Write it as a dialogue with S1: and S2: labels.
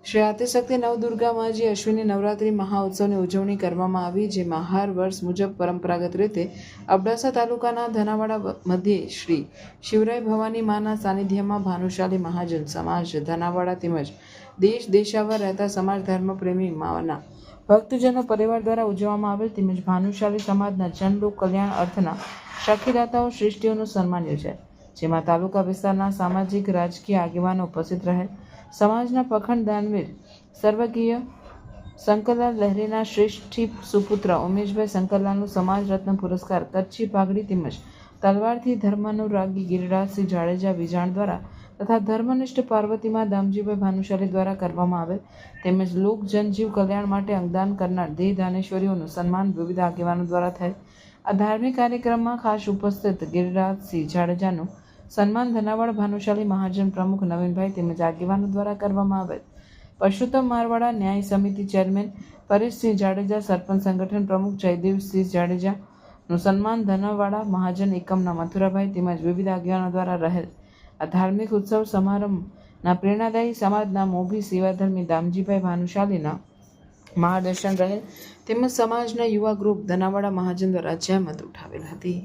S1: શ્રી આદ્યશક્તિ નવદુર્ગા માજી અશ્વિની નવરાત્રિ મહાઉત્સવની ઉજવણી કરવામાં આવી, જેમાં હર વર્ષ મુજબ પરંપરાગત રીતે અબડાસા તાલુકાના ધનાવાડા મધ્યે શ્રી શિવરાય ભવાની માના સાનિધ્યમાં ભાનુશાલી મહાજન સમાજ ધનાવાડા તેમજ દેશ દેશાવર રહેતા સમાજ ધર્મપ્રેમી માના ભક્તજનો પરિવાર દ્વારા ઉજવવામાં આવેલ તેમજ ભાનુશાલી સમાજના જનલોક કલ્યાણ અર્થના શક્તિદાતાઓ શ્રેષ્ઠીઓનું સન્માન યોજાય, જેમાં તાલુકા વિસ્તારના સામાજિક રાજકીય આગેવાનો ઉપસ્થિત રહેલ. સમાજના પખંડ દાનવીર સર્વગીય શંકરલાલ લહેરીના શ્રેષ્ઠી સુપુત્ર ઉમેશભાઈ શંકરલાલનું સમાજ રત્ન પુરસ્કાર કચ્છી પાઘડી તેમજ તલવારથી ધર્માનુરાગી ગિરિરાજસિંહ જાડેજા વિજાણ દ્વારા તથા ધર્મનિષ્ઠ પાર્વતીમાં દામજીભાઈ ભાનુશાલી દ્વારા કરવામાં આવેલ તેમજ લોક જનજીવ કલ્યાણ માટે અંગદાન કરનાર દેહ દાનેશ્વરીઓનું સન્માન વિવિધ આગેવાનો દ્વારા થયેલ. આ ધાર્મિક કાર્યક્રમમાં ખાસ ઉપસ્થિત ગિરિરાજસિંહ જાડેજાનું સન્માન ધનાવાડા ભાનુશાલી મહાજન પ્રમુખ નવીનભાઈ તેમજ આગેવાનો દ્વારા કરવામાં આવેલ. પરસોત્તમ મારવાડા ન્યાય સમિતિ ચેરમેન પરેશસિંહ જાડેજા, સરપંચ સંગઠન પ્રમુખ જયદેવસિંહ જાડેજાનું સન્માન ધનાવાડા મહાજન એકમના મથુરાભાઈ તેમજ વિવિધ આગેવાનો દ્વારા રહેલ. આ ધાર્મિક ઉત્સવ સમારંભના પ્રેરણાદાયી સમાજના મોભી સેવાધર્મી દામજીભાઈ ભાનુશાલીના મહાદર્શન રહેલ તેમજ સમાજના યુવા ગ્રુપ ધનાવાડા મહાજન દ્વારા જહેમત ઉઠાવેલ હતી.